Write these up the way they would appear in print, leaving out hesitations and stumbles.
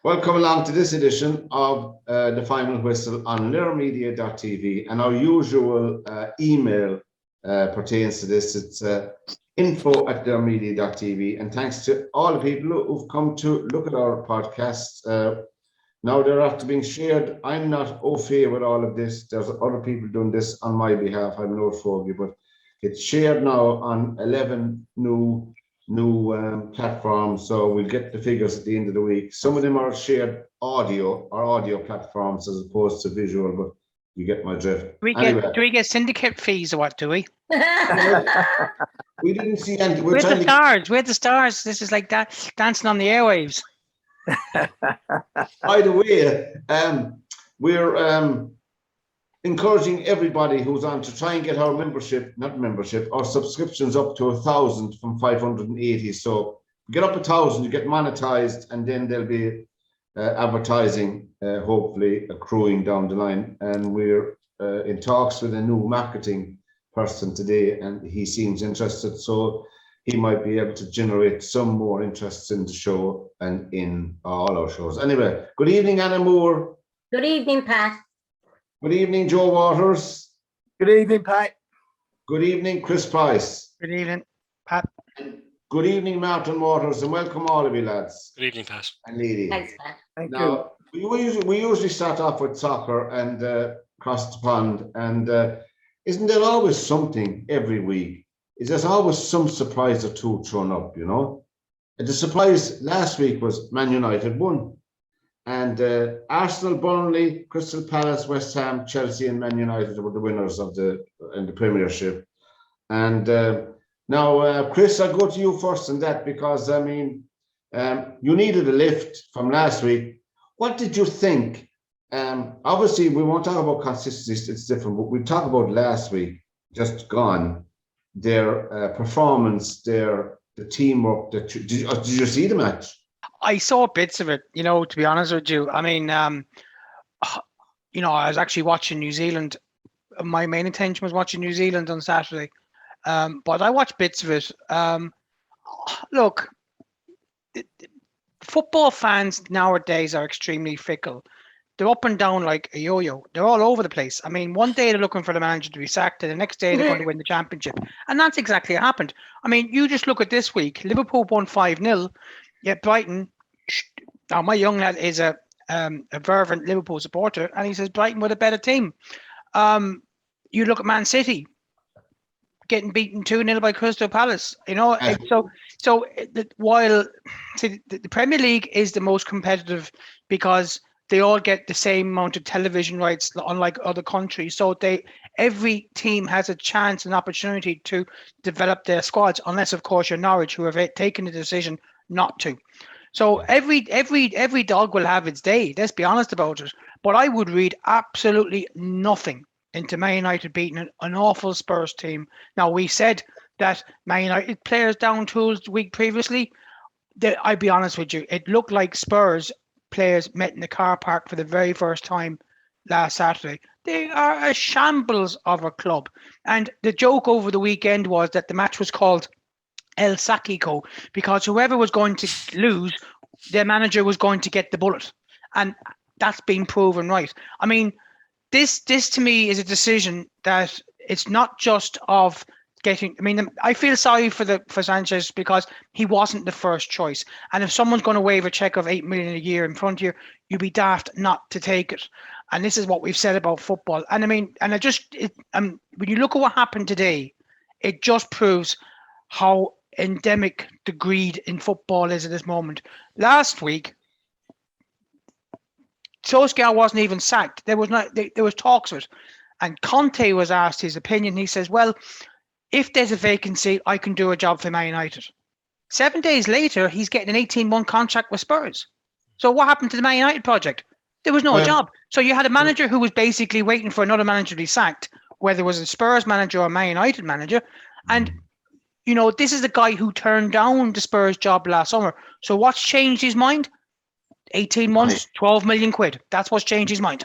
Welcome along to this edition of The Final Whistle on learmedia.tv, and our usual email pertains to this. It's info@learmedia.tv, and thanks to all the people who've come to look at our podcasts. Now they're after being shared. I'm not au fait with all of this. There's other people doing this on my behalf. I'm no fogey, but it's shared now on 11 new platforms, so we'll get the figures at the end of the week. Some of them are shared audio platforms as opposed to visual, but you get my drift. Do we get syndicate fees or what, do we? We didn't see any. We're the stars. This is like that, dancing on the airwaves. By the way, we're encouraging everybody who's on to try and get our our subscriptions up to 1,000 from 580. So get up 1,000, you get monetized, and then there'll be advertising, hopefully accruing down the line. And we're in talks with a new marketing person today, and he seems interested. So he might be able to generate some more interest in the show and in all our shows. Anyway, good evening, Anna Moore. Good evening, Pat. Good evening, Joe Waters. Good evening, Pat. Good evening, Chris Price. Good evening, Pat. Good evening, Martin Waters, and welcome all of you, lads. Good evening, Pat. And lady. Thanks, Pat. Thank you. Now, we usually start off with soccer and across the pond, and isn't there always something every week? Is there always some surprise or two thrown up, you know? And the surprise last week was Man United won. And Arsenal, Burnley, Crystal Palace, West Ham, Chelsea, and Man United were the winners of the Premiership. And now, Chris, I'll go to you first on that because, I mean, you needed a lift from last week. What did you think? Obviously, we won't talk about consistency, it's different, but we talk about last week, just gone, their performance, the teamwork. Did you see the match? I saw bits of it, to be honest with you. I mean, I was actually watching New Zealand. My main intention was watching New Zealand on Saturday. But I watched bits of it. Look, football fans nowadays are extremely fickle. They're up and down like a yo-yo. They're all over the place. I mean, one day they're looking for the manager to be sacked, and the next day they're going to win the championship. And that's exactly what happened. I mean, you just look at this week. Liverpool won 5-0. Yet Brighton, now my young lad is a fervent Liverpool supporter, and he says Brighton were the better team. You look at Man City getting beaten 2-0 by Crystal Palace. While the Premier League is the most competitive because they all get the same amount of television rights, unlike other countries. So every team has a chance and opportunity to develop their squads, unless of course you're Norwich, who have taken the decision not to. So every dog will have its day. Let's be honest about it. But I would read absolutely nothing into Man United beating an awful Spurs team. Now, we said that Man United players down tools the week previously. I'd be honest with you, it looked like Spurs players met in the car park for the very first time last Saturday. They are a shambles of a club. And the joke over the weekend was that the match was called El Sacico because whoever was going to lose, their manager was going to get the bullet. And that's been proven right. I mean, this to me is a decision that it's not just of getting. I mean, I feel sorry for Sanchez because he wasn't the first choice. And if someone's going to waive a check of $8 million a year in front of you, you'd be daft not to take it. And this is what we've said about football. And I mean, when you look at what happened today, it just proves how endemic the greed in football is at this moment. Last week, Solskjaer wasn't even sacked. There was talks of it, and Conte was asked his opinion. He says, "Well, if there's a vacancy, I can do a job for Man United." 7 days later, he's getting an 18-month contract with Spurs. So what happened to the Man United project? There was no job. So you had a manager who was basically waiting for another manager to be sacked, whether it was a Spurs manager or a Man United manager, and this is the guy who turned down the Spurs job last summer. So what's changed his mind? 18 months, 12 million quid. That's what's changed his mind.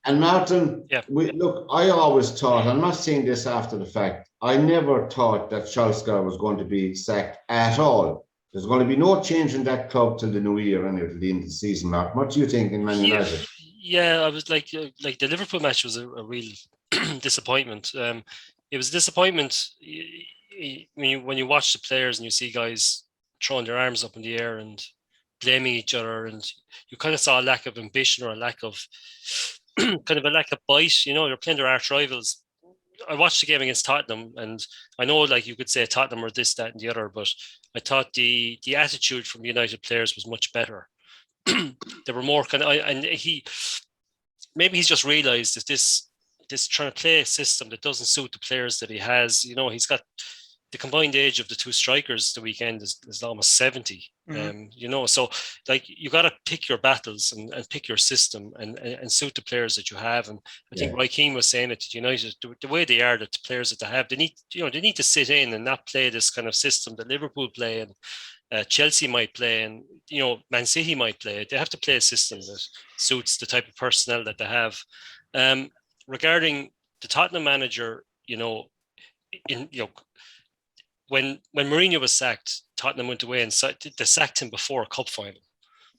And Martin, I always thought, I'm not saying this after the fact, I never thought that Solskjaer was going to be sacked at all. There's going to be no change in that club till the new year, anyway, till the end of the season, Mark. What do you think in Man United? Yeah, I was like the Liverpool match was a real disappointment. It was a disappointment when you watch the players and you see guys throwing their arms up in the air and blaming each other, and you kind of saw a lack of ambition or a lack of kind of a lack of bite. You know, they're playing their arch rivals. I watched the game against Tottenham, and I know, like, you could say Tottenham or this, that, and the other, but I thought the attitude from United players was much better. They were more kind of, and maybe he's just realised that this trying to play a system that doesn't suit the players that he has. You know, he's got the combined age of the two strikers the weekend is almost 70. You know, so like you got to pick your battles and pick your system and suit the players that you have. And I think Raheem was saying it to United, the way they are, that the players that they have, they need to sit in and not play this kind of system that Liverpool play and Chelsea might play, and Man City might play. They have to play a system that suits the type of personnel that they have. Regarding the Tottenham manager, when Mourinho was sacked, Tottenham went away and they sacked him before a cup final.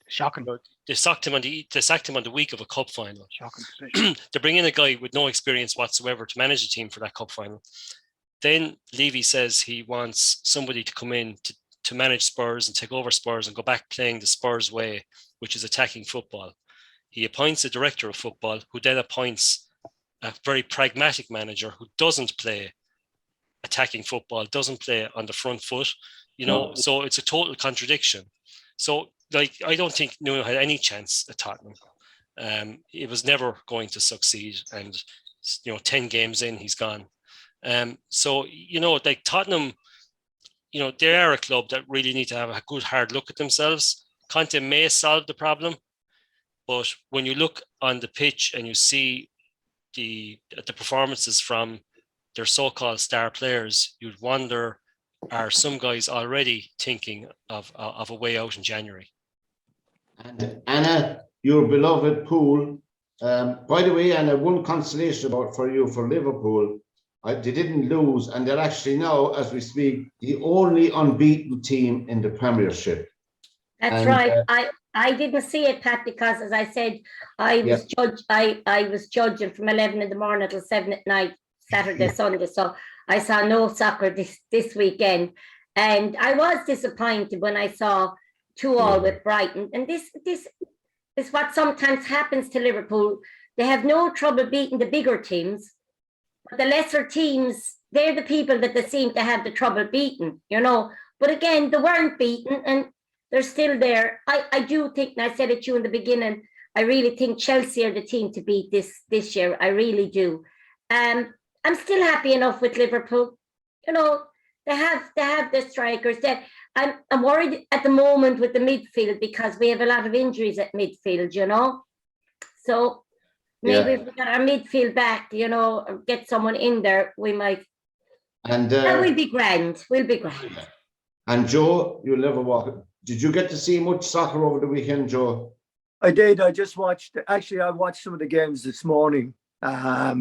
Shocking. They sacked him on the week of a cup final. Shocking. They bring in a guy with no experience whatsoever to manage the team for that cup final. Then Levy says he wants somebody to come in to manage Spurs and take over Spurs and go back playing the Spurs way, which is attacking football. He appoints a director of football who then appoints a very pragmatic manager who doesn't play attacking football, doesn't play on the front foot, so it's a total contradiction. So, like, I don't think Nuno had any chance at Tottenham. It was never going to succeed, and 10 games in, he's gone. So, like Tottenham, they are a club that really need to have a good hard look at themselves. Conte may solve the problem, but when you look on the pitch and you see the performances from their so-called star players, you'd wonder, are some guys already thinking of a way out in January? And Anna, your beloved Pool, by the way, Anna, one consolation for you for Liverpool, they didn't lose, and they're actually now, as we speak, the only unbeaten team in the Premiership. That's right. I didn't see it, Pat, because, as I said, I was judging from 11 in the morning till 7 at night, Saturday, Sunday. So I saw no soccer this weekend, and I was disappointed when I saw 2-2 with Brighton. And this is what sometimes happens to Liverpool. They have no trouble beating the bigger teams. The lesser teams, they're the people that they seem to have the trouble beating, But again, they weren't beaten, and they're still there. I do think, and I said it to you in the beginning, I really think Chelsea are the team to beat this year. I really do. I'm still happy enough with Liverpool. They have the strikers. I'm worried at the moment with the midfield because we have a lot of injuries at midfield, So maybe if we got our midfield back, or get someone in there, we might. And we'll be grand. We'll be grand. And Joe, you'll never walk. Did you get to see much soccer over the weekend, Joe? I did. I just watched. Actually, I watched some of the games this morning. I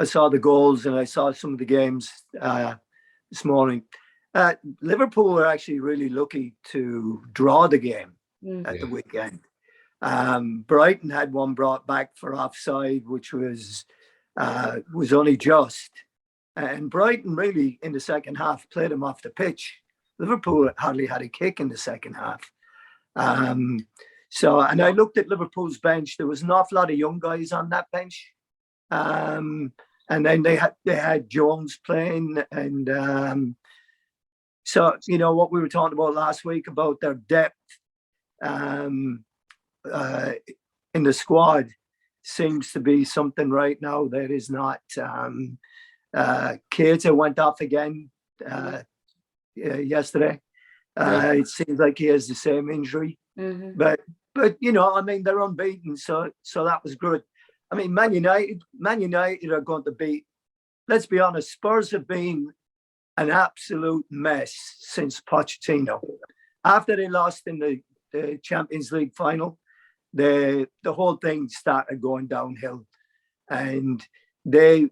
saw the goals and I saw some of the games this morning. Liverpool were actually really lucky to draw the game at the weekend. Brighton had one brought back for offside, which was only just. And Brighton really, in the second half, played them off the pitch. Liverpool hardly had a kick in the second half. And I looked at Liverpool's bench. There was an awful lot of young guys on that bench. And then they had Jones playing. And so, what we were talking about last week about their depth in the squad seems to be something right now that is not. Keita went off again yesterday. It seems like he has the same injury. But they're unbeaten, so that was good. I mean, Man United are going to beat. Let's be honest, Spurs have been an absolute mess since Pochettino. After they lost in the Champions League final, the whole thing started going downhill, and they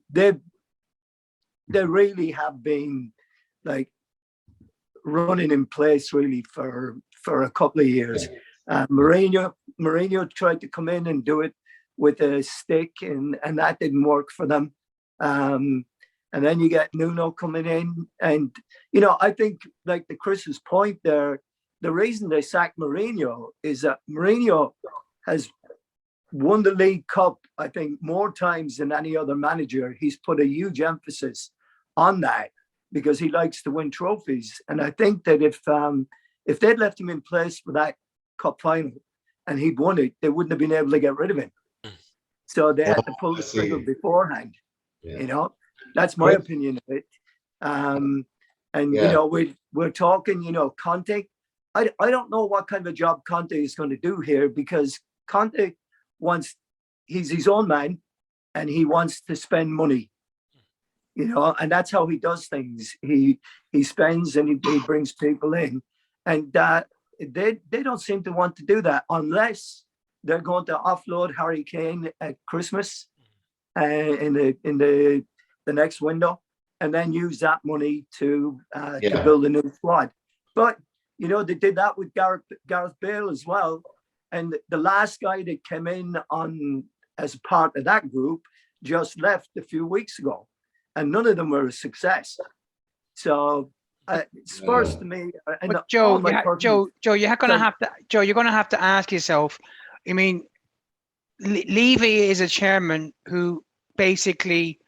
really have been like running in place really for a couple of years. Mourinho tried to come in and do it with a stick, and that didn't work for them. And then you get Nuno coming in, and I think, like to Chris's point there, the reason they sacked Mourinho is that Mourinho has won the League Cup, I think, more times than any other manager. He's put a huge emphasis on that because he likes to win trophies. And I think that if they'd left him in place for that cup final and he'd won it, they wouldn't have been able to get rid of him. So they had to pull the trigger beforehand. That's my opinion of it. We're talking, Conte. I don't know what kind of a job Conte is going to do here, because Conte he's his own man and he wants to spend money, and that's how he does things. He spends and he brings people in, and they don't seem to want to do that unless they're going to offload Harry Kane at Christmas in the next window, and then use that money to build a new squad. But they did that with Gareth Bale as well. And the last guy that came in as part of that group just left a few weeks ago, and none of them were a success. So Spurs to me. But Joe, you're going to have to ask yourself. I mean, Levy is a chairman who basically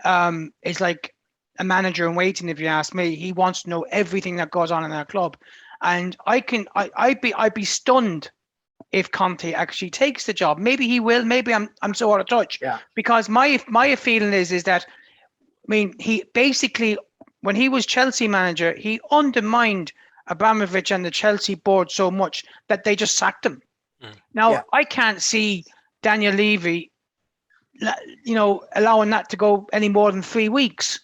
is like a manager in waiting. If you ask me, he wants to know everything that goes on in our club, and I'd be stunned if Conte actually takes the job. Maybe he will. Maybe I'm so out of touch. Yeah. Because my feeling is that, I mean, he basically, when he was Chelsea manager, he undermined Abramovich and the Chelsea board so much that they just sacked him. Now I can't see Daniel Levy, allowing that to go any more than 3 weeks.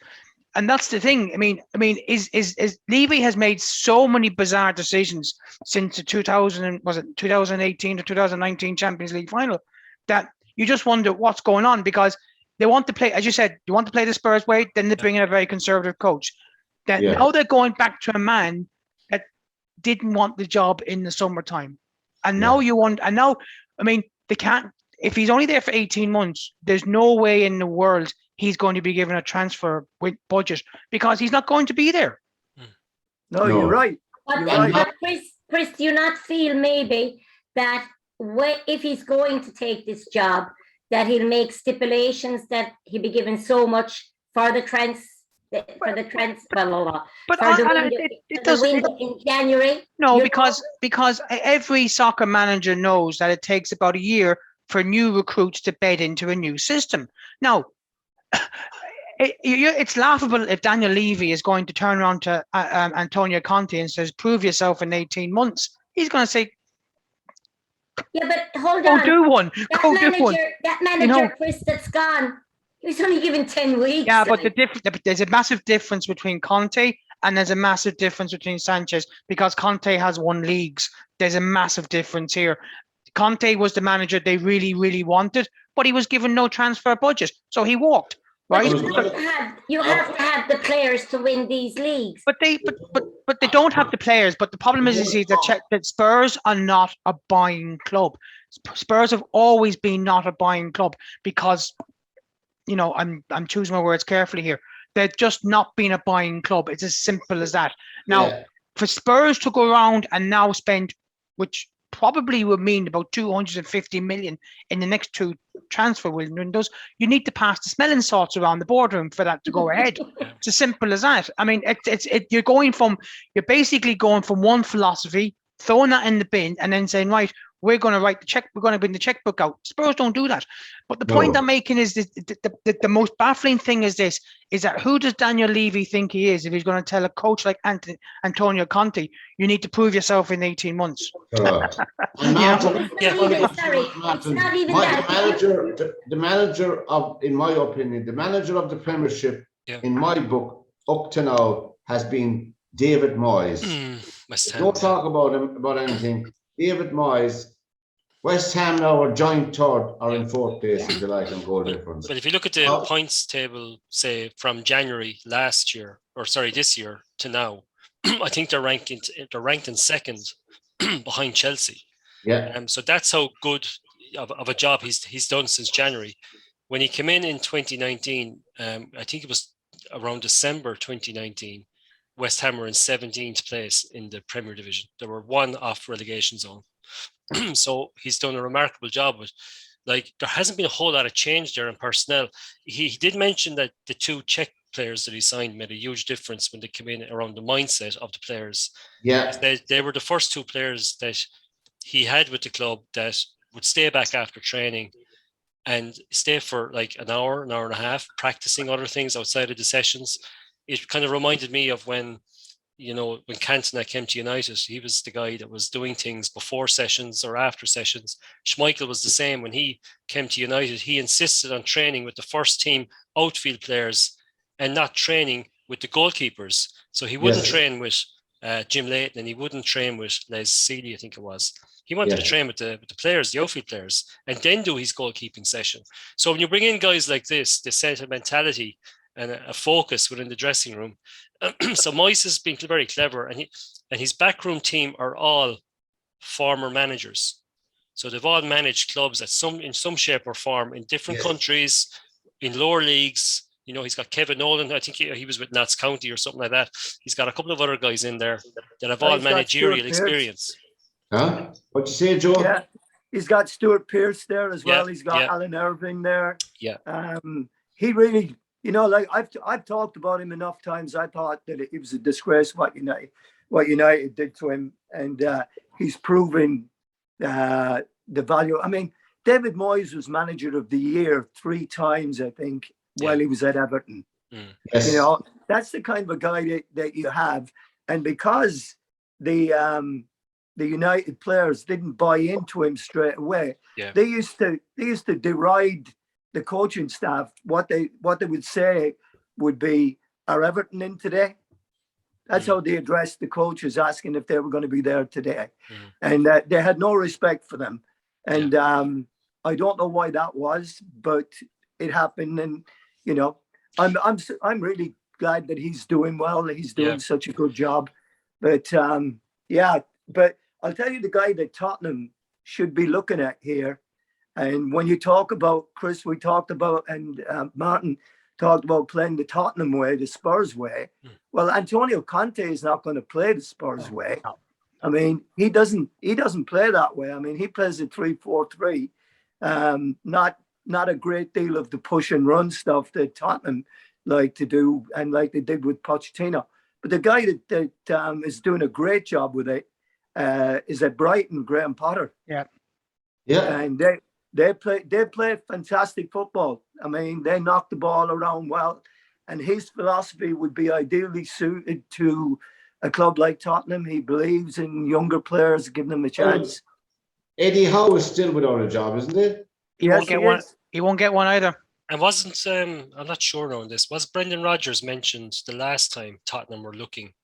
And that's the thing. I mean, is Levy has made so many bizarre decisions since the 2018 to 2019 Champions League final that you just wonder what's going on, because they want to play, as you said, you want to play the Spurs way, then they bring in a very conservative coach. Now they're going back to a man that didn't want the job in the summertime. And now they can't, if he's only there for 18 months, there's no way in the world he's going to be given a transfer with budget, because he's not going to be there. No, you're right. But Chris, do you not feel maybe that if he's going to take this job, that he'll make stipulations that he'll be given so much for the window in January? No, because every soccer manager knows that it takes about a year for new recruits to bed into a new system. Now, it's laughable if Daniel Levy is going to turn around to Antonio Conte and says, "Prove yourself in 18 months." He's going to say, "Yeah, but hold on. Go do one. That manager, Chris, that's gone. He was only given 10 weeks." Yeah, but there's a massive difference between Conte and there's a massive difference between Sanchez, because Conte has won leagues. There's a massive difference here. Conte was the manager they really, really wanted, but he was given no transfer budget, so he walked. Right? You have to have the players to win these leagues. But they don't have the players. But the problem is that Spurs are not a buying club. Spurs have always been not a buying club because, I'm choosing my words carefully here. They've just not been a buying club. It's as simple as that. Now, for Spurs to go around and now spend, which probably would mean about 250 million in the next 2 transfer windows, you need to pass the smelling salts around the boardroom for that to go ahead. It's as simple as that. I mean, you're basically going from one philosophy, throwing that in the bin, and then saying, right, we're going to write the check, we're going to bring the checkbook out. Spurs don't do that. But the point I'm making is the most baffling thing is that who does Daniel Levy think he is if he's going to tell a coach like Antonio Conte, you need to prove yourself in 18 months? It's not even that. The manager of, in my opinion, the manager of the Premiership, in my book, up to now, has been David Moyes. Don't talk about him about anything. David Moyes, West Ham now are joint third or in fourth place, if you like, and goal difference. But if you look at the points table, say from January this year to now, I think they're ranked in second behind Chelsea. Yeah. So that's how good of a job he's done since January. When he came in 2019, I think it was around December 2019, West Ham were in 17th place in the Premier Division. They were one off relegation zone. So he's done a remarkable job with, like, there hasn't been a whole lot of change there in personnel. He did mention that the two Czech players that he signed made a huge difference when they came in around the mindset of the players. Yeah. They were the first two players that he had with the club that would stay back after training and stay for like an hour and a half, practicing other things outside of the sessions. It kind of reminded me of when Cantona came to United. He was the guy that was doing things before sessions or after sessions. Schmeichel was the same. When he came to United, he insisted on training with the first team outfield players and not training with the goalkeepers. So he wouldn't train with Jim Leighton, and he wouldn't train with Les Seeley, I think it was. He wanted to train with the players, the outfield players, and then do his goalkeeping session. So when you bring in guys like this, the sentimentality and a focus within the dressing room. So Moyes has been very clever, and his backroom team are all former managers. So they've all managed clubs in some shape or form in different countries, in lower leagues. He's got Kevin Nolan. I think he was with Notts County or something like that. He's got a couple of other guys in there that have all managerial experience. Huh? What'd you say, Joe? Yeah, he's got Stuart Pearce there as well. He's got Alan Irving there. Yeah. He really, like I've talked about him enough times. I thought that it was a disgrace what United did to him, and he's proven the value. I mean, David Moyes was manager of the year 3 times, I think, while he was at Everton. Yes. That's the kind of a guy that you have, and because the United players didn't buy into him straight away, they used to deride the coaching staff. What they would say would be, "Are Everton in today?" That's how they addressed the coaches, asking if they were going to be there today, and they had no respect for them. And I don't know why that was, but it happened. And I'm really glad that he's doing well. He's doing such a good job. But but I'll tell you the guy that Tottenham should be looking at here. And when you talk about, Chris, we talked about, and Martin talked about playing the Tottenham way, the Spurs way. Well, Antonio Conte is not going to play the Spurs way. I mean, he doesn't play that way. I mean, he plays a 3-4-3. Not a great deal of the push and run stuff that Tottenham like to do, and like they did with Pochettino. But the guy that is doing a great job with it is at Brighton, Graham Potter. Yeah. And they play fantastic football. I mean, they knock the ball around well, and his philosophy would be ideally suited to a club like Tottenham. He believes in younger players, giving them a chance. Eddie Howe is still without a job, isn't it? He won't get one. He won't get one either. And wasn't I'm not sure on this. Was Brendan Rodgers mentioned the last time Tottenham were looking?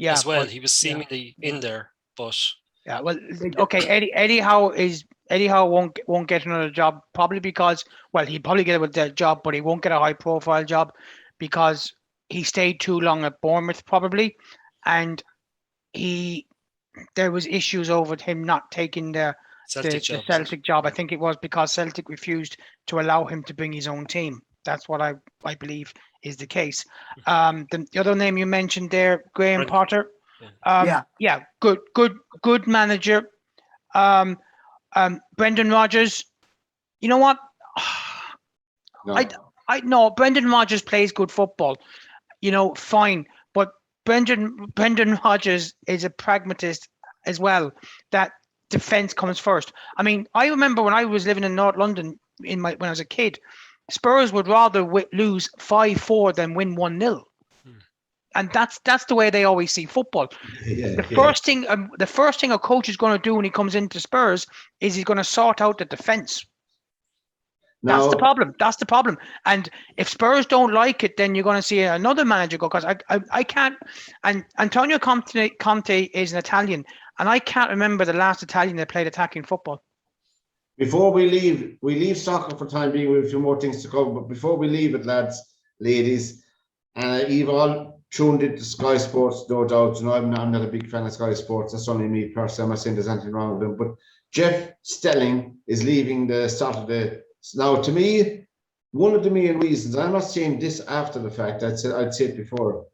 As well. He was seemingly in there, but well, okay. Eddie Howe won't get another job, probably because, well, he'd probably get a job, but he won't get a high profile job because he stayed too long at Bournemouth, probably, and there was issues over him not taking the Celtic job. I think it was because Celtic refused to allow him to bring his own team. That's what I believe is the case. The other name you mentioned there, Graham Potter. Good manager. Brendan Rodgers. You know what? I know Brendan Rodgers plays good football. Fine, but Brendan Rodgers is a pragmatist as well. That defense comes first. I mean, I remember when I was living in North London when I was a kid, Spurs would rather lose 5-4 than win 1-0. And that's the way they always see football. The first thing a coach is going to do when he comes into Spurs is he's going to sort out the defense. That's the problem. And if Spurs don't like it, then you're going to see another manager go, because I can't. And Antonio Conte is an Italian, and I can't remember the last Italian that played attacking football. Before we leave soccer for time being, we have a few more things to cover. But before we leave it, ladies, You've all tuned into Sky Sports, no doubt. You know, I'm not a big fan of Sky Sports. That's only me personally. I'm not saying there's anything wrong with them. But Jeff Stelling is leaving the Saturday. Now, to me, one of the main reasons, I'm not saying this after the fact, I'd say it before.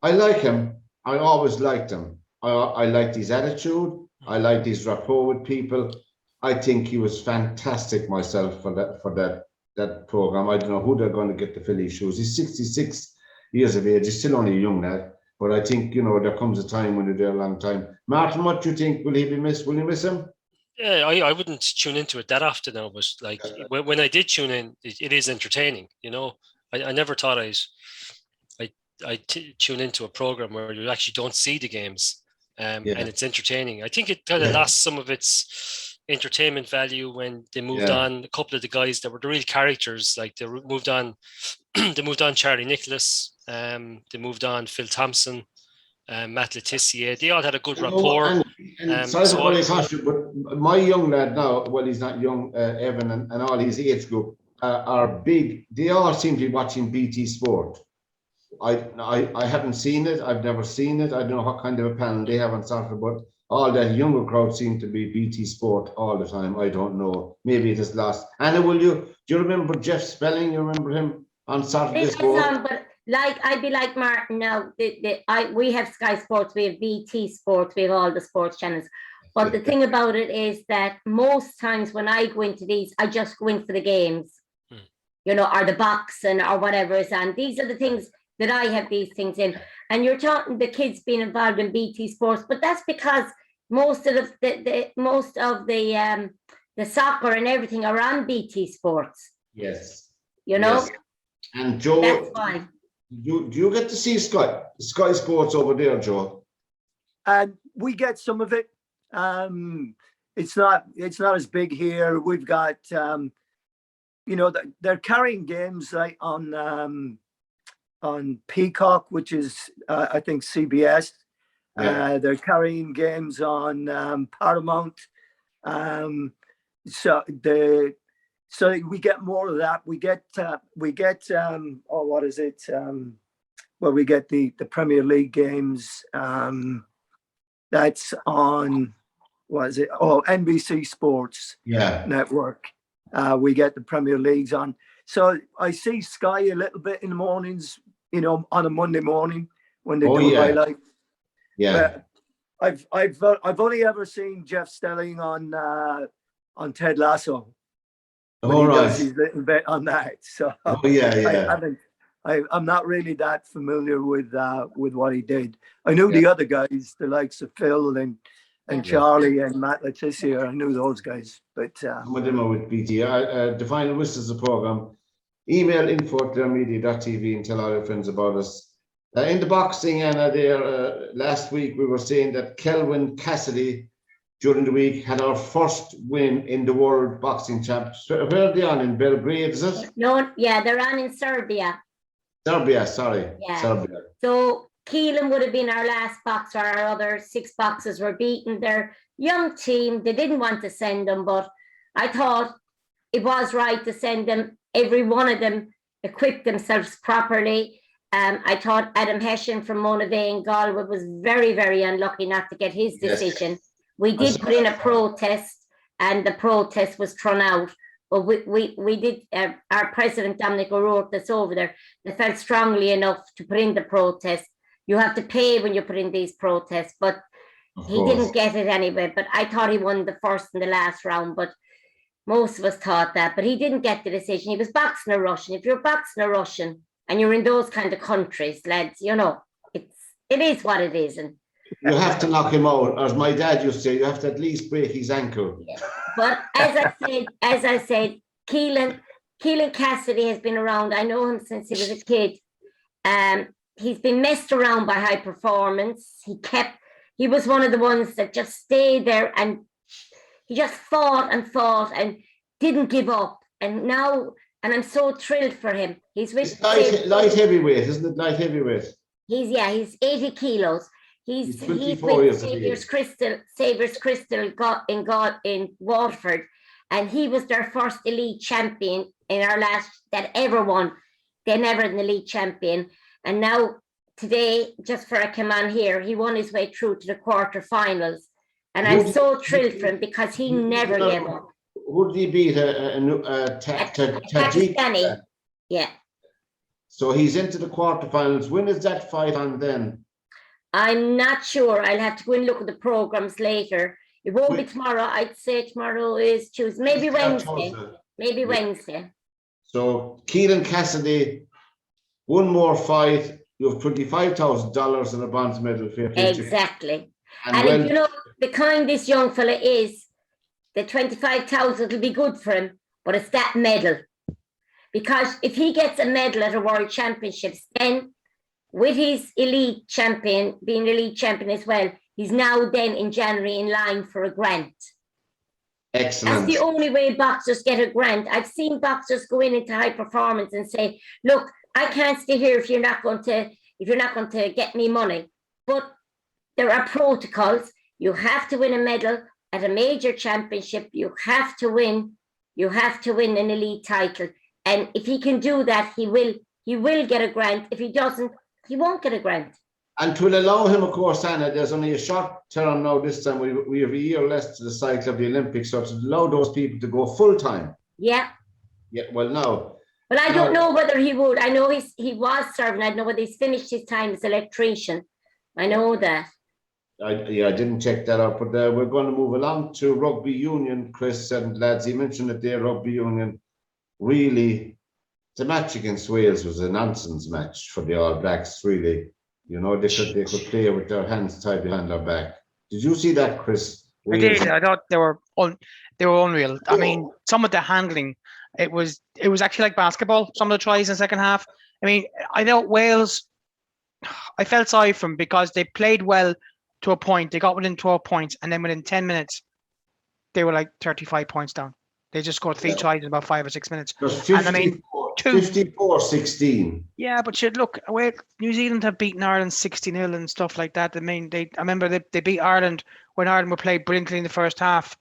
I like him. I always liked him. I liked his attitude. I liked his rapport with people. I think he was fantastic myself for that program. I don't know who they're going to get to fill his shoes. He's 66 years of age. He's still only a young lad. But I think, you know, there comes a time when you're there a long time. Martin, what do you think? Will he be missed? Will you miss him? Yeah, I wouldn't tune into it that often now, but like when I did tune in, it is entertaining. You know, I never thought I'd tune into a program where you actually don't see the games, and it's entertaining. I think it kind of lost some of its entertainment value when they moved on. A couple of the guys that were the real characters, like they moved on. They moved on Charlie Nicholas. They moved on Phil Thompson. Matt Letitia, they all had a good rapport. Sorry for the question, but my young lad now, well, he's not young, Evan, and all his age group are big. They all seem to be watching BT Sport. I haven't seen it. I've never seen it. I don't know what kind of a panel they have on Saturday, but all that younger crowd seem to be BT Sport all the time. I don't know. Maybe it is lost. Anna, do you remember Jeff Spelling? You remember him on Saturday? But like I'd be like Martin now. We have Sky Sports, we have BT Sports, we have all the sports channels. But the thing about it is that most times when I go into these, I just go in for the games, you know, or the boxing or whatever is on. These are the things that I have these things in. And you're talking the kids being involved in BT Sports, but that's because most of the soccer and everything are on BT Sports. Yes. You know? Yes. And Joe, that's why. Do you get to see Sky Sports over there, Joe? And we get some of it. It's not as big here. We've got you know, they're carrying games like on Peacock, which is I think CBS. They're carrying games on Paramount. So we get more of that. We get what is it? Well, we get the Premier League games. That's on, what is it? Oh, NBC Sports Network. We get the Premier Leagues on. So I see Sky a little bit in the mornings, you know, on a Monday morning when they do highlights. Yeah. I've only ever seen Jeff Stelling on Ted Lasso. He does his little bit on that. So I'm not really that familiar with what he did. I knew the other guys, the likes of Phil and Charlie and Matt Letitia. I knew those guys, but some of them are with BT. The final whistles of the program. Email info@media.tv and tell all your friends about us. In the boxing, Anna, there last week we were saying that Kelvin Cassidy during the week had our first win in the World Boxing Championship. Where are they on? In Belgrade, is it? No, they're on in Serbia. Serbia, sorry. Yeah. Serbia. So Keelan would have been our last boxer. Our other 6 boxers were beaten. Their young team, they didn't want to send them, but I thought it was right to send them. Every one of them equipped themselves properly. I thought Adam Hession from Monavea in Galway was very, very unlucky not to get his decision. We did put in a protest, and the protest was thrown out. But we did, our president, Dominic O'Rourke, that's over there, they felt strongly enough to put in the protest. You have to pay when you put in these protests, but he didn't get it anyway. But I thought he won the first and the last round, but most of us thought that. But he didn't get the decision. He was boxing a Russian. If you're boxing a Russian and you're in those kind of countries, lads, you know, it is what it is. And you have to knock him out. As my dad used to say, you have to at least break his ankle. Yeah. But as I said, Keelan Cassidy has been around. I know him since he was a kid. He's been messed around by high performance. He was one of the ones that just stayed there, and he just fought and didn't give up. And I'm so thrilled for him. He's with light heavyweight, isn't it? Light heavyweight. He's 80 kilos. He's 24 years of age. Saviour's Crystal in Waterford, and he was their first elite champion in our last that ever won. They never an elite champion. And now today, just for I came on here, he won his way through to the quarterfinals. And I'm so thrilled for him because he never gave up. Who did he beat? Tajikistani. Yeah. So he's into the quarterfinals. When is that fight on then? I'm not sure. I'll have to go and look at the programs later. It won't be tomorrow. I'd say tomorrow is Tuesday, maybe Wednesday. Maybe Wednesday. So Keelan Cassidy, one more fight. You have $25,000 and a bronze medal for your future. Exactly. And you know, the kind this young fella is, the 25,000 will be good for him, but it's that medal. Because if he gets a medal at a World Championships, then with his elite champion, being elite champion as well, he's now then in January in line for a grant. Excellent. That's the only way boxers get a grant. I've seen boxers go into high performance and say, look, I can't stay here if you're not going to get me money. But there are protocols. You have to win a medal at a major championship. You have to win an elite title. And if he can do that, he will get a grant. If he doesn't, he won't get a grant. And to allow him, of course, Anna, there's only a short term now this time. We have a year less to the cycle of the Olympics, so to allow those people to go full time. Yeah. Yeah, well, now. Well, I don't know whether he would. I know he was serving. I don't know whether he's finished his time as electrician. I know that. I didn't check that out, but we're going to move along to Rugby Union, Chris and lads. He mentioned that their Rugby Union really, the match against Wales was a nonsense match for the All Blacks, really. You know, they could play with their hands tied behind their back. Did you see that, Chris? I did. I thought they were unreal. I mean, some of the handling, it was actually like basketball. Some of the tries in the second half. I mean, I thought Wales, I felt sorry for them because they played well to a point. They got within 12 points, and then within 10 minutes, they were like 35 points down. They just scored 3 tries in about 5 or 6 minutes. 54-16. Yeah, but look, New Zealand have beaten Ireland 60-0 and stuff like that. I mean, I remember they beat Ireland when Ireland were played brilliantly in the first half,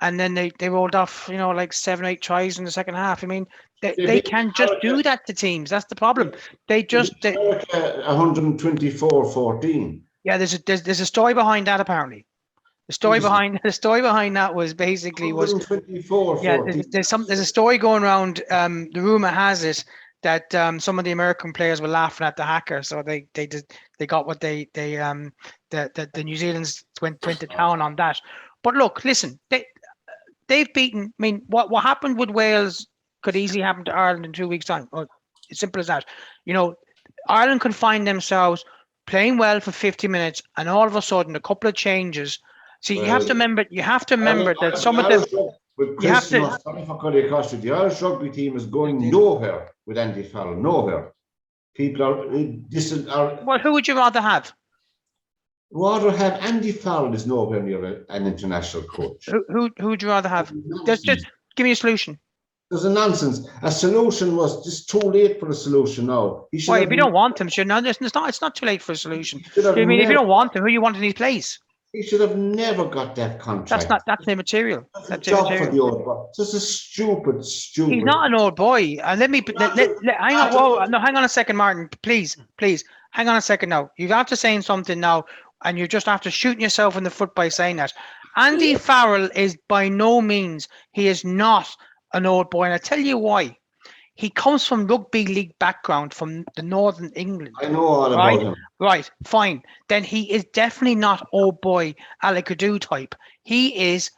and then they rolled off, you know, like 7 or 8 tries in the second half. I mean, they can just do that to teams. That's the problem. They 124-14. Yeah, there's a story behind that apparently. The story behind that was basically there's a story going around. The rumor has it that some of the American players were laughing at the hacker, so they got what the New Zealanders went to town on that. But look, listen, they've beaten. I mean, what happened with Wales could easily happen to Ireland in 2 weeks' time. Well, it's simple as that. You know, Ireland can find themselves playing well for 50 minutes, and all of a sudden, a couple of changes. See, you have to remember that some of the the Irish rugby team is going nowhere with Andy Farrell. Nowhere. People are. Well, who would you rather have? Rather have Andy Farrell is nowhere near an international coach. Who would you rather have? Just give me a solution. There's a nonsense. A solution was just too late for a solution now. Why, if you don't want him, it's not too late for a solution. I mean, if you don't want him, who you want in his place? He should have never got that contract. That's immaterial. That's job for the old boy. This is stupid. He's not an old boy. And hang on a second, Martin. Please, hang on a second now. You're after saying something now, and you're just after shooting yourself in the foot by saying that. Andy Farrell is by no means. He is not an old boy, and I tell you why. He comes from rugby league background from the Northern England. I know all about him. Right, fine. Then he is definitely not old boy Alakadu type. He is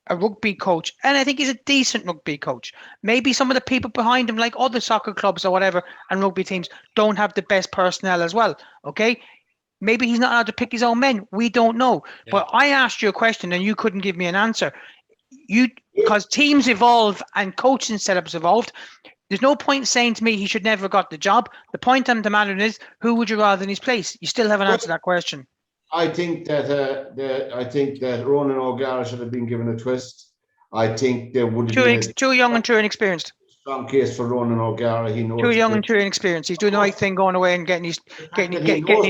a rugby coach, and I think he's a decent rugby coach. Maybe some of the people behind him, like other soccer clubs or whatever, and rugby teams, don't have the best personnel as well. Okay? Maybe he's not allowed to pick his own men. We don't know. Yeah. But I asked you a question, and you couldn't give me an answer. Because teams evolve and coaching setups evolved. There's no point saying to me he should never have got the job. The point of the matter is, who would you rather in his place? You still haven't answered that question. I think that Ronan O'Gara should have been given a twist. I think there would be too young and too inexperienced. Strong case for Ronan O'Gara. He knows too young and too inexperienced. He's doing the right thing, going away and getting his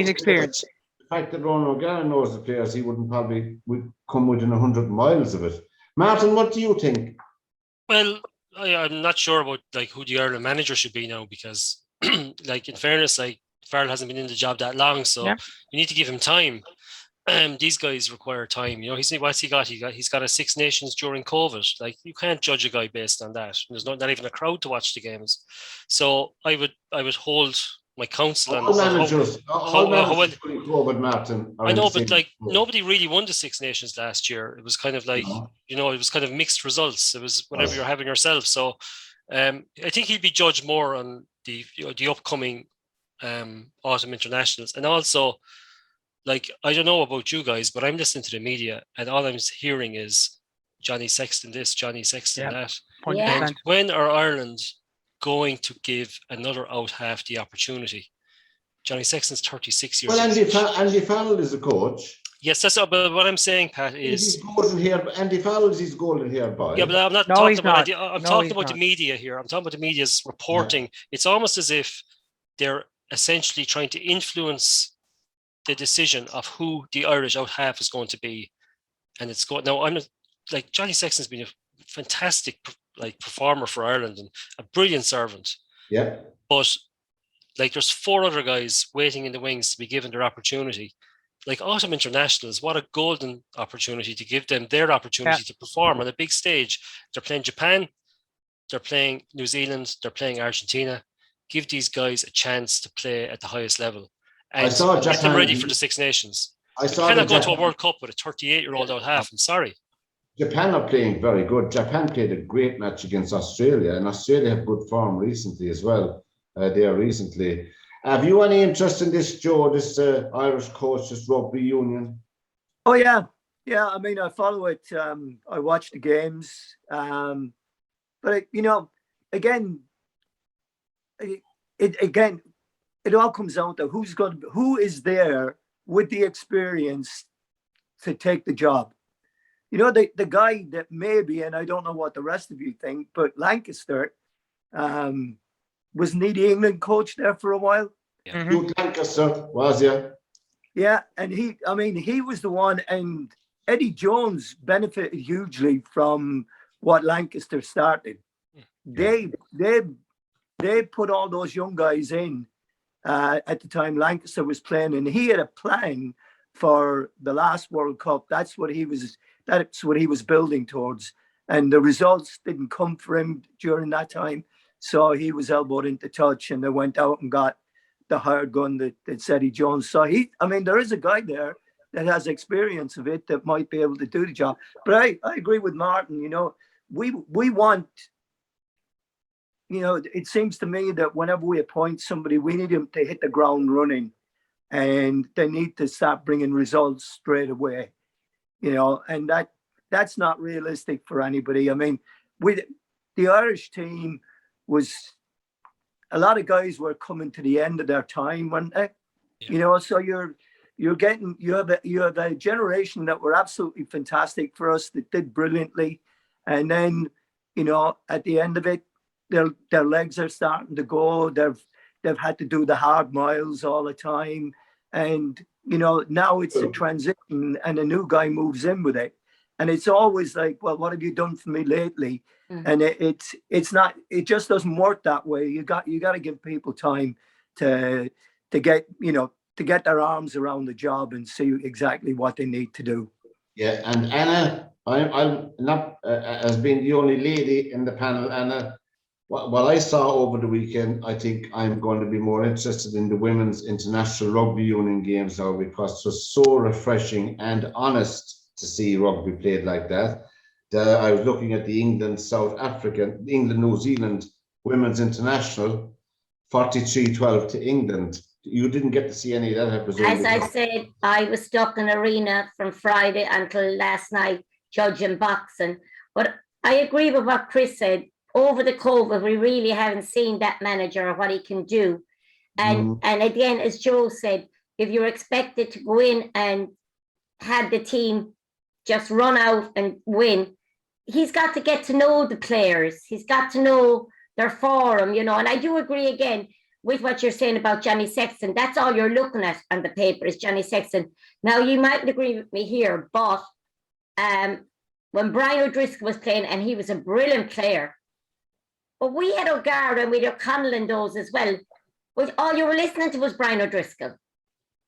experience. The fact that Ronan O'Gara knows the players, he would come within 100 miles of it. Martin, what do you think? Well, I'm not sure about who the Ireland manager should be now, because in fairness, Farrell hasn't been in the job that long, so Yeah. you need to give him time. These guys require time. You know, what's he got? He's got a Six Nations during COVID. Like, you can't judge a guy based on that. There's not even a crowd to watch the games. So I would hold my counsel on All managers well. during COVID, Martin. I know, but like, nobody really won the Six Nations last year. It was kind of like, it was kind of mixed results. It was whatever you're having yourself. So I think he'll be judged more on the upcoming autumn internationals. And also, like, I don't know about you guys, but I'm listening to the media and all I'm hearing is Johnny Sexton this, Johnny Sexton that. Yeah. And when are Ireland going to give another out half the opportunity? Johnny Sexton's 36 years old. Well, Andy Farrell is a coach. Yes, that's what I'm saying, Pat, is Andy Farrell is his golden hair boy. Yeah, but I'm not talking about I'm talking about the media here. I'm talking about the media's reporting. It's almost as if they're essentially trying to influence the decision of who the Irish out half is going to be. And it's going now. I'm like, Johnny Sexton's been a fantastic performer for Ireland and a brilliant servant. Yeah. But like, there's 4 other guys waiting in the wings to be given their opportunity. Like, autumn internationals, what a golden opportunity to give them their opportunity to perform on a big stage. They're playing Japan, they're playing New Zealand, they're playing Argentina. Give these guys a chance to play at the highest level and get them ready for the Six Nations. You cannot go to a World Cup with a 38-year-old out half. I'm sorry. Japan are playing very good. Japan played a great match against Australia, and Australia have good form recently as well. Have you any interest in this, Joe, this Irish coach, this Rugby Union? Oh, yeah. Yeah, I mean, I follow it. I watch the games. But, again, it all comes down to who is there with the experience to take the job. The guy that maybe, and I don't know what the rest of you think, but Lancaster, wasn't he the England coach there for a while? Yeah. Hugh Lancaster was, yeah. Yeah, and he was the one, and Eddie Jones benefited hugely from what Lancaster started. Yeah. They put all those young guys in at the time Lancaster was playing, and he had a plan for the last World Cup. That's what he was building towards, and the results didn't come for him during that time. So he was elbowed into touch, and they went out and got the hired gun that Eddie Jones. So there is a guy there that has experience of it that might be able to do the job. But I agree with Martin. We want. It seems to me that whenever we appoint somebody, we need them to hit the ground running, and they need to start bringing results straight away. And that's not realistic for anybody. I mean, the Irish team was, a lot of guys were coming to the end of their time, weren't they? Yeah. So you have a generation that were absolutely fantastic for us, that did brilliantly, and then at the end of it, their legs are starting to go. They've had to do the hard miles all the time, and now it's a transition, and a new guy moves in with it, and it's always like, well, what have you done for me lately? And it's not. It just doesn't work that way. You got to give people time to get their arms around the job and see exactly what they need to do. Yeah, and Anna, I'm not as being the only lady in the panel, Anna. What I saw over the weekend, I think I'm going to be more interested in the women's international rugby union games now, because it was so refreshing and honest to see rugby played like that. I was looking at the England-New Zealand women's international, 43-12 to England. You didn't get to see any of that, I presume. As I said, I was stuck in arena from Friday until last night judging boxing. But I agree with what Chris said. Over the COVID, we really haven't seen that manager or what he can do. And again, as Joe said, if you're expected to go in and have the team just run out and win, he's got to get to know the players. He's got to know their form, and I do agree again with what you're saying about Johnny Sexton. That's all you're looking at on the paper is Johnny Sexton. Now, you mightn't agree with me here, but when Brian O'Driscoll was playing, and he was a brilliant player, but we had O'Gara and we had O'Connell and those as well. But all you were listening to was Brian O'Driscoll.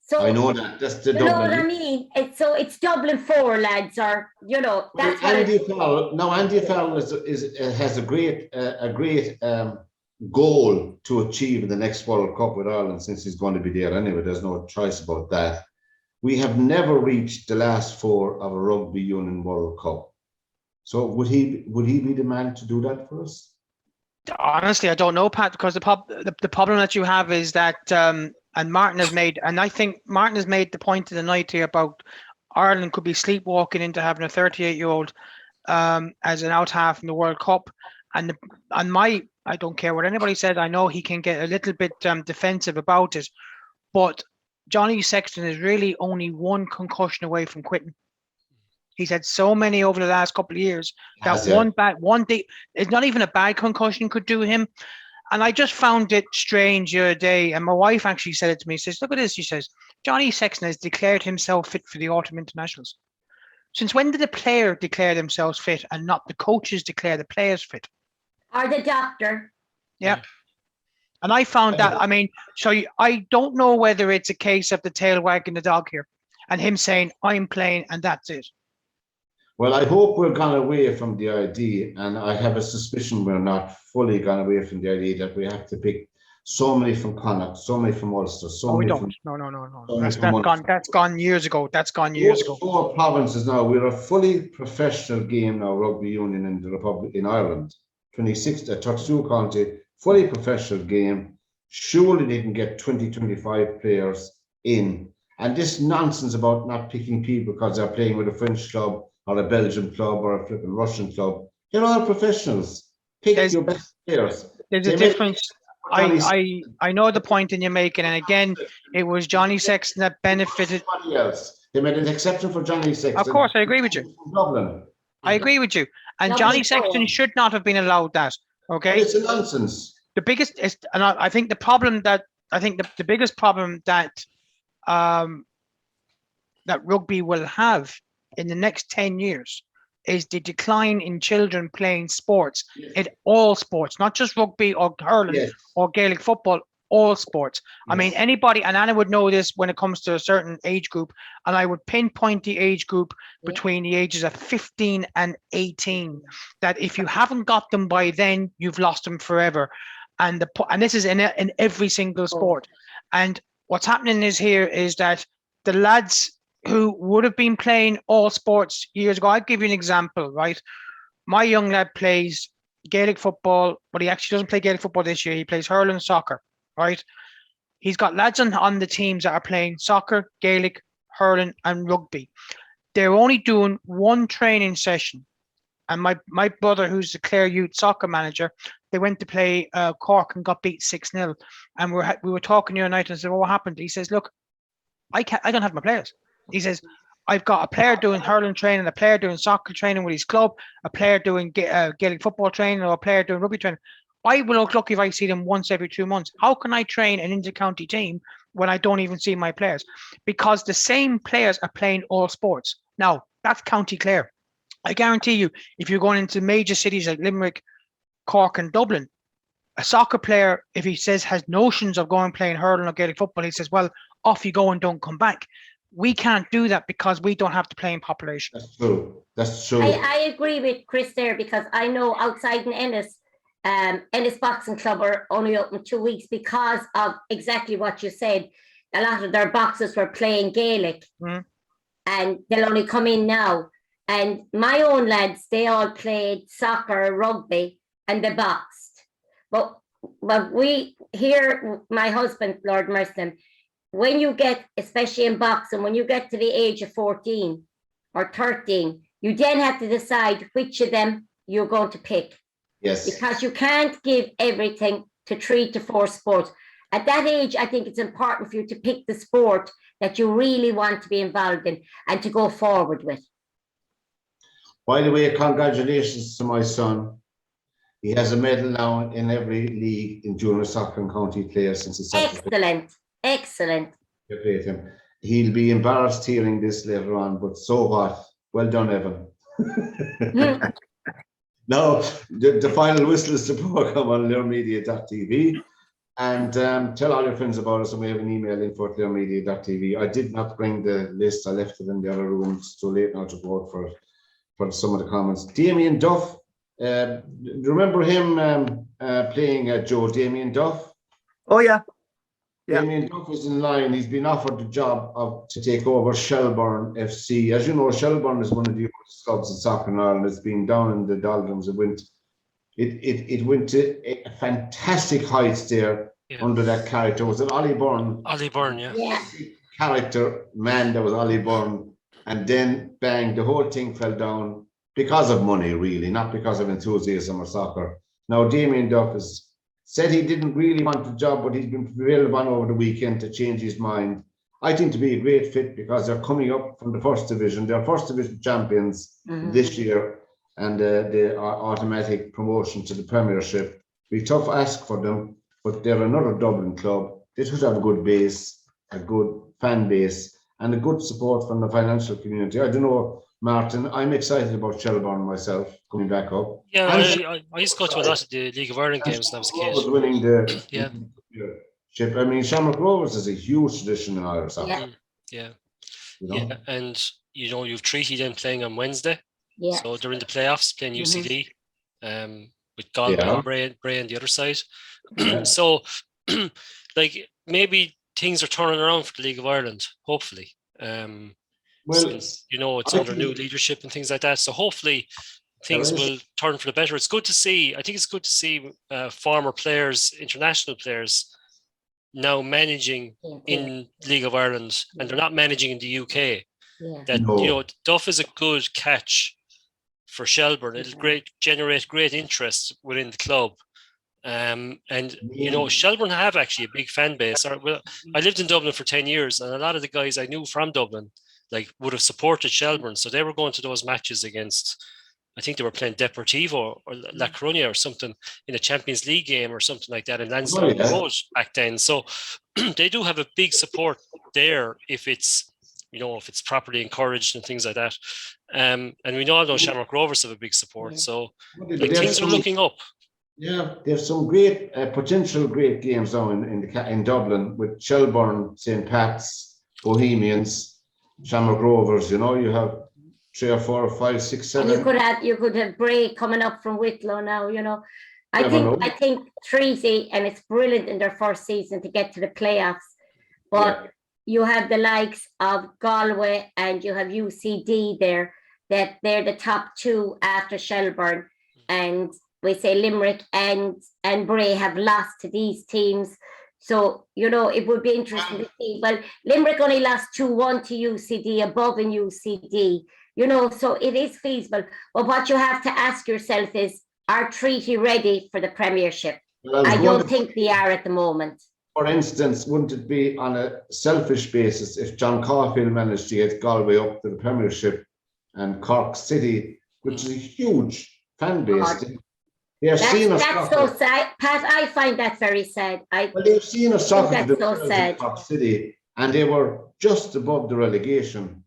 So I know that. That's the you know Dublin. what I mean? It's Dublin 4, lads, or that's what Andy Farrell. No, Andy Farrell has a great goal to achieve in the next World Cup with Ireland, since he's going to be there anyway. There's no choice about that. We have never reached the last 4 of a Rugby Union World Cup. So would he be the man to do that for us? Honestly, I don't know, Pat, because the problem that you have is that, and Martin has made, and I think Martin has made the point of the night here about Ireland could be sleepwalking into having a 38-year-old as an out half in the World Cup. And I don't care what anybody says. I know he can get a little bit defensive about it, but Johnny Sexton is really only 1 concussion away from quitting. He's had so many over the last couple of years that one day, it's not even a bad concussion could do him. And I just found it strange the other day, and my wife actually said it to me. She says, look at this. She says, Johnny Sexton has declared himself fit for the autumn internationals. Since when did the player declare themselves fit and not the coaches declare the players fit? Or the doctor. Yeah. And I found that, I mean, I don't know whether it's a case of the tail wagging the dog here and him saying, I'm playing and that's it. Well, I hope we're gone away from the idea, and I have a suspicion we're not fully gone away from the idea that we have to pick so many from Connacht, so many from Ulster, so many from... No. That's gone years ago. That's gone years ago. 4 provinces now. We're a fully professional game now, Rugby Union in the Republic in Ireland. 32 county, fully professional game. Surely they can get 20, 25 players in. And this nonsense about not picking people because they're playing with a French club or a Belgian club or a flipping Russian club. They're all professionals. Pick your best players. There's a difference. I know the point you're making, and again, it was Johnny Sexton that benefited. Everybody else. They made an exception for Johnny Sexton. Of course, I agree with you. Dublin. I agree with you. And Johnny Sexton should not have been allowed that. Okay. It's a nonsense. The biggest is, and I think the problem that the biggest problem that that rugby will have in the next 10 years is the decline in children playing sports, in all sports, not just rugby or hurling or Gaelic football, all sports. I mean, anybody, and Anna would know this when it comes to a certain age group, and I would pinpoint the age group between the ages of 15 and 18, that if you haven't got them by then, you've lost them forever. And this is in every single sport. And what's happening is that the lads who would have been playing all sports years ago, I'll give you an example, right? My young lad plays Gaelic football, but he actually doesn't play Gaelic football this year. He plays hurling soccer, right? He's got lads on the teams that are playing soccer, Gaelic, hurling, and rugby. They're only doing 1 training session. And my brother, who's the Clare Youth soccer manager, they went to play Cork and got beat 6-0. And we were talking the other night and I said, well, what happened? He says, look, I don't have my players. He says, I've got a player doing hurling training, a player doing soccer training with his club, a player doing Gaelic football training, or a player doing rugby training. I will look lucky if I see them once every 2 months. How can I train an inter-county team when I don't even see my players? Because the same players are playing all sports. Now, that's County Clare. I guarantee you, if you're going into major cities like Limerick, Cork and Dublin, a soccer player, if he says has notions of going playing hurling or Gaelic football, he says, well, off you go and don't come back. We can't do that because we don't have the playing population. That's true. I agree with Chris there, because I know outside in Ennis Boxing Club are only open 2 weeks because of exactly what you said. A lot of their boxers were playing Gaelic and they'll only come in now. And my own lads, they all played soccer, rugby, and they boxed. But we here, my husband, Lord mercy him, when you get, especially in boxing, when you get to the age of 14 or 13, you then have to decide which of them you're going to pick. Yes. Because you can't give everything to 3 to 4 sports. At that age, I think it's important for you to pick the sport that you really want to be involved in and to go forward with. By the way, congratulations to my son. He has a medal now in every league in junior soccer and county Clare since he started. Excellent. He'll be embarrassed hearing this later on, but so what? Well done, Evan. Now, the final whistle is the program on learnmedia.tv. And tell all your friends about us, and we have an email info@clearmedia.tv. I did not bring the list. I left it in the other room. It's too late now to vote for some of the comments. Damien Duff, remember him playing Joe? Damien Duff? Oh, yeah. Yeah. Damien Duff is in line. He's been offered the job to take over Shelbourne FC. As you know, Shelbourne is one of the oldest clubs in soccer in Ireland. It's been down in the doldrums. It went to a fantastic heights there under that character. Was it Ollie Byrne? Ollie Byrne, yeah. Character man, that was Ollie Byrne. And then bang, the whole thing fell down because of money, really, not because of enthusiasm or soccer. Now, Damien Duff has said he didn't really want the job, but he's been prevailed upon over the weekend to change his mind. I think to be a great fit because they're coming up from the first division. They're first division champions this year, and they are automatic promotion to the Premiership. Be a tough ask for them, but they're another Dublin club. They should have a good base, a good fan base, and a good support from the financial community. I don't know, Martin, I'm excited about Shelbourne myself coming back up. Yeah, I used to go to a lot of the League of Ireland games when I was a kid. Was winning the championship. I mean, Shamrock Rovers is a huge tradition in Irish soccer. Yeah. You know? Yeah, and you know, you've Treaty then playing on Wednesday. Yeah. So they're in the playoffs playing UCD with Galway and Bray on the other side. So, like, maybe things are turning around for the League of Ireland, hopefully. Since, you know, it's under new leadership and things like that. So hopefully things will turn for the better. It's good to see. I think it's good to see former players, international players, now managing in League of Ireland, and they're not managing in the UK. That you know, Duff is a good catch for Shelbourne. It'll generate great interest within the club. And you know, Shelbourne have actually a big fan base. I lived in Dublin for 10 years, and a lot of the guys I knew from Dublin would have supported Shelbourne. So they were going to those matches against, I think they were playing Deportivo or La Coruña or something in a Champions League game or something like that in Lansdowne Road back then. So they do have a big support there if it's properly encouraged and things like that. And we all know Shamrock Rovers have a big support. So things are looking up. Yeah, there's some great potential great games now in Dublin with Shelbourne, St. Pat's, Bohemians, Shamrock Rovers. You know, you have 3 or 4 or 5, 6, 7. And you could have Bray coming up from Wicklow now. You know, I think Treaty, and it's brilliant in their first season to get to the playoffs, but you have the likes of Galway and you have UCD there, that they're the top 2 after Shelbourne, and we say Limerick and Bray have lost to these teams. So, you know, it would be interesting to see. Well, Limerick only lost 2-1 to UCD, above in UCD, you know, so it is feasible. But what you have to ask yourself is, are Treaty ready for the Premiership? Well, I don't think they are at the moment. For instance, wouldn't it be on a selfish basis if John Caulfield managed to get Galway up to the Premiership and Cork City, which is a huge fan base? That's so sad, Pat. I find that very sad. They've seen a soccer that's so sad. Cork City, and they were just above the relegation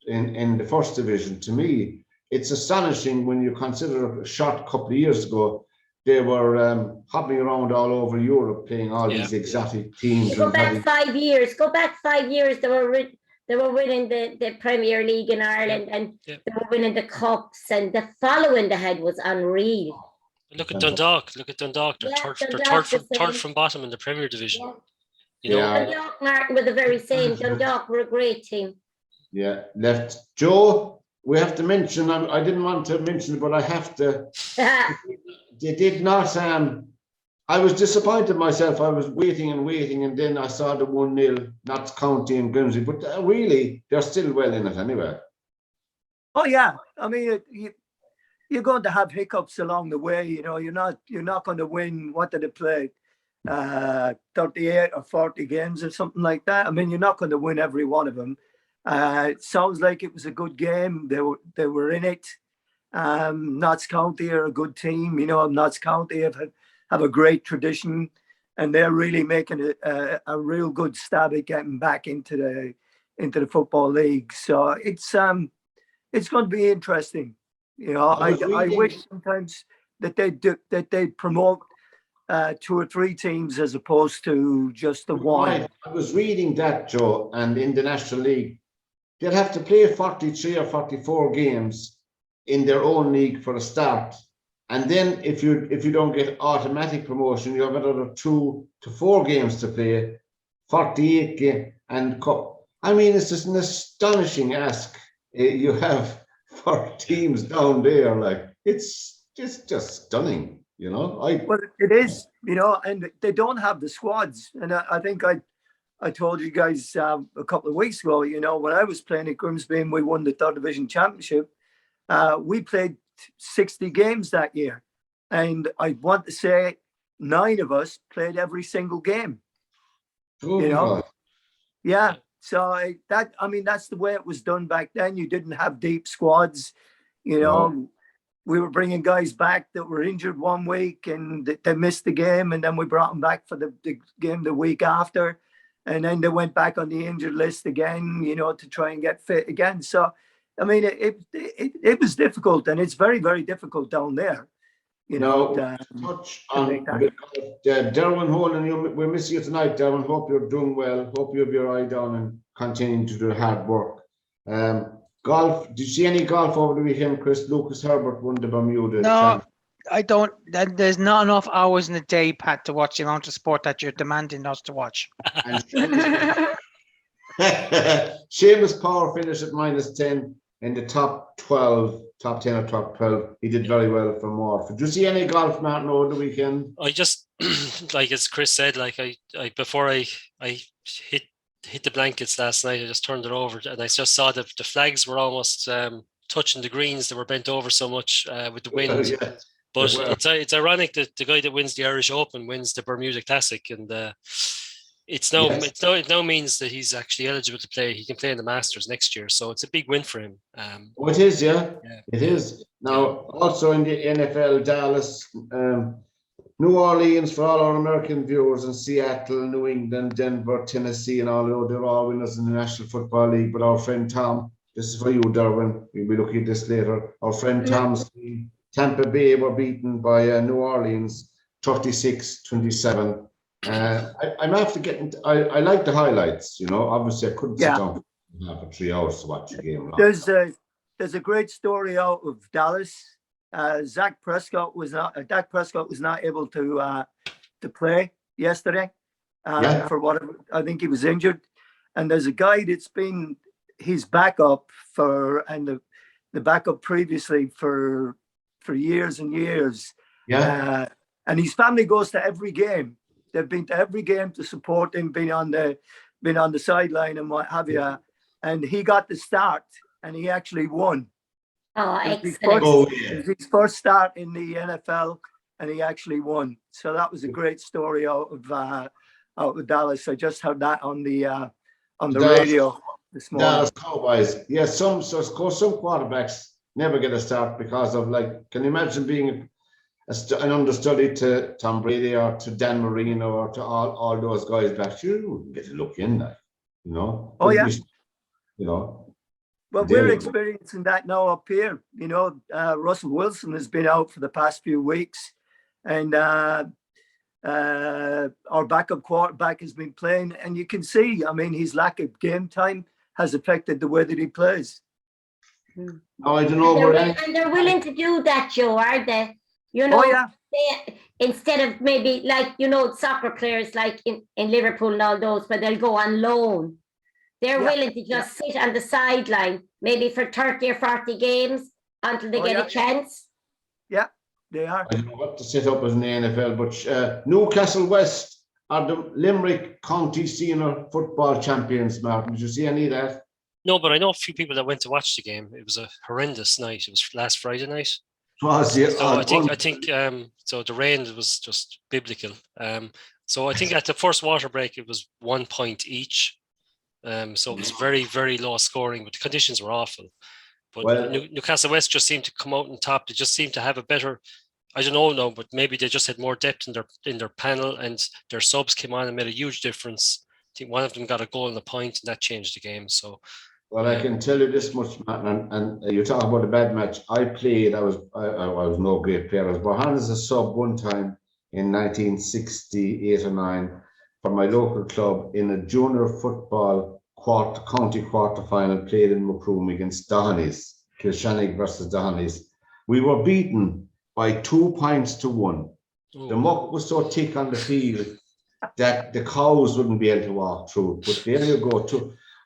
in the first division. To me, it's astonishing when you consider a short couple of years ago, they were hopping around all over Europe playing all these exotic teams. Go back 5 years. They were winning the Premier League in Ireland, and they were winning the cups, and the following they had was unreal. Look at Dundalk. They're third from bottom in the Premier Division. You know, Dundalk, Martin, were the very same. Dundalk were a great team. Yeah, left. Joe, we have to mention, I didn't want to mention it, but I have to. They did not, I was disappointed myself. I was waiting, and then I saw the 1-0 Notts County and Grimsby, but really, they're still well in it anyway. Oh, yeah. I mean, you're going to have hiccups along the way. You know, you're not going to win. What did they play? 38 or 40 games or something like that. I mean, you're not going to win every one of them. It sounds like it was a good game. They were in it. Notts County are a good team. You know, Notts County have a great tradition, and they're really making a real good stab at getting back into the football league. So it's going to be interesting. You know, I wish sometimes that they promote 2 or 3 teams as opposed to just the one. Right. I was reading that, Joe, and in the National League, they'll have to play 43 or 44 games in their own league for a start. And then if you don't get automatic promotion, you have another 2 to 4 games to play, 48 game and cup. I mean, it's just an astonishing ask you have for teams down there. Like, it's just stunning, you know. Well, it is, you know, and they don't have the squads. And I think I told you guys a couple of weeks ago, you know, when I was playing at Grimsby and we won the 3rd Division Championship, we played 60 games that year. And I want to say 9 of us played every single game. Oh, you know? God. Yeah. So that's the way it was done back then. You didn't have deep squads, you know. No. We were bringing guys back that were injured one week and they missed the game, and then we brought them back for the game the week after, and then they went back on the injured list again, you know, to try and get fit again. So, I mean, it was difficult, and it's very, very difficult down there, you know. Touch on Derwin Holden. We're missing you tonight, Derwin. Hope you're doing well. Hope you have your eye down and continuing to do hard work. Golf. Did you see any golf over the weekend, Chris? Lucas Herbert won the Bermuda. No, I don't. There's not enough hours in the day, Pat, to watch the amount of sport that you're demanding us to watch. Seamus Power finished at -10 in the top 10 or top 12. He did very well for Morph. Did you see any golf, Martin, over the weekend? I just, like as Chris said, like I before I hit the blankets last night, I just turned it over and I just saw that the flags were almost touching the greens. They were bent over so much with the wind. Yeah. But it's ironic that the guy that wins the Irish Open wins the Bermuda Classic, and it now means that he's actually eligible to play. He can play in the Masters next year, so it's a big win for him. It is, yeah. It is. Now, also in the NFL, Dallas, New Orleans, for all our American viewers, and Seattle, New England, Denver, Tennessee, and all, they're all winners in the National Football League. But our friend Tom, this is for you, Derwin. We'll be looking at this later. Our friend Tom's team, Tampa Bay, were beaten by New Orleans 36-27. I'm after getting. I like the highlights. You know, obviously I couldn't sit down for 3 hours to watch the game. There's a great story out of Dallas. Dak Prescott was not able to play yesterday for whatever. I think he was injured, and there's a guy that's been his backup and the backup previously for years and years. And his family goes to every game. They've been to every game to support him, been on the sideline and what have you. And he got the start, and he actually won. Oh, excellent. It was his first start in the NFL, and he actually won. So that was a great story out of Dallas. I just heard that on the radio this morning. Dallas Cowboys. Yeah, some quarterbacks never get a start because of, like, can you imagine being an understudy to Tom Brady or to Dan Marino or to all those guys back? You wouldn't get a look in that, you know. Oh yeah. You know. Well, we're experiencing that now up here. You know, Russell Wilson has been out for the past few weeks, and our backup quarterback has been playing. And you can see, I mean, his lack of game time has affected the way that he plays. Oh, I don't know. And they're willing to do that, Joe, are they? You know, instead of maybe like, you know, soccer players like in Liverpool and all those, where they'll go on loan. They're willing to just sit on the sideline, maybe for 30 or 40 games until they get a chance. Yeah, they are. I don't know what to set up as in the NFL, but Newcastle West are the Limerick County Senior Football Champions, Martin. Did you see any of that? No, but I know a few people that went to watch the game. It was a horrendous night. It was last Friday night. It was, yeah. So I think so the rain was just biblical. So I think at the first water break it was 1 point each. So it was very, very low scoring, but the conditions were awful. But Newcastle West just seemed to come out on top. They just seemed to have a better, I don't know, no, but maybe they just had more depth in their panel, and their subs came on and made a huge difference. I think one of them got a goal in the point, and that changed the game. So, well, I can tell you this much, Martin, and you talk about a bad match. I was no great player. I was behind as a sub one time, in 1968 or 9 for my local club in a junior football county quarter final played in Macroom against Dohenys, Kilshannig versus Dohenys. We were beaten by 2 points to 1. The muck was so thick on the field that the cows wouldn't be able to walk through. But there you go.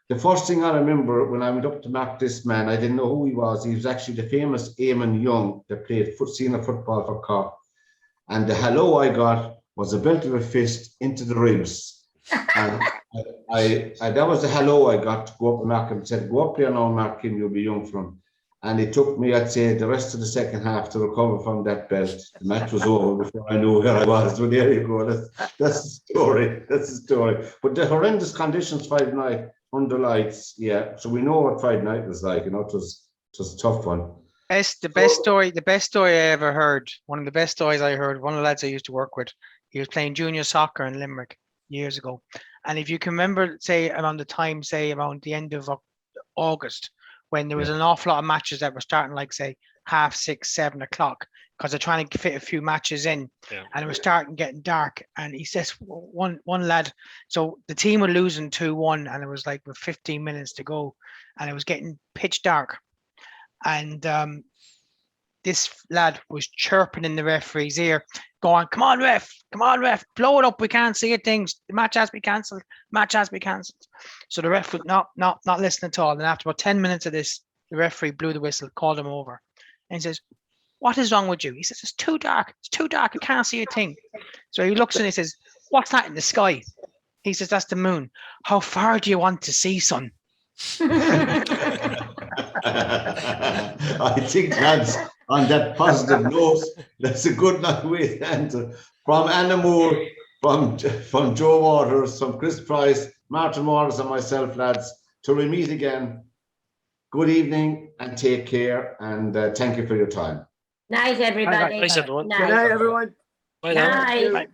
The first thing I remember when I went up to mark this man, I didn't know who he was. He was actually the famous Eamon Young that played senior football for Cork. And the hello I got was a belt of a fist into the ribs. And that was the hello I got to go up and mark him. Said, go up there now, mark him, you'll be young for him. And it took me, I'd say, the rest of the second half to recover from that belt. The match was over before I knew where I was. So there you go. That's the story. That's the story. But the horrendous conditions Friday night under lights, yeah. So we know what Friday night was like. You know, it was a tough one. The best story I ever heard. One of the best stories I heard. One of the lads I used to work with. He was playing junior soccer in Limerick years ago. And if you can remember, say around the end of August, when there was an awful lot of matches that were starting like say 6:30, 7 o'clock, because they're trying to fit a few matches in, and it was starting getting dark. And he says one lad, so the team were losing 2-1, and it was like with 15 minutes to go, and it was getting pitch dark, and this lad was chirping in the referee's ear, going, come on ref, blow it up, we can't see it, things, the match has to be cancelled. So the ref was not listening at all. And after about 10 minutes of this, the referee blew the whistle, called him over, and he says, what is wrong with you? He says, it's too dark, I can't see a thing. So he looks and he says, what's that in the sky? He says, that's the moon. How far do you want to see, son? I think that's on that positive note, that's a good way to answer. From Anna Moore, from Joe Waters, from Chris Price, Martin Waters and myself, lads, till we meet again, good evening and take care, and thank you for your time. Night, everybody. Night, everyone. Night. Good night, everyone. Bye now. Night.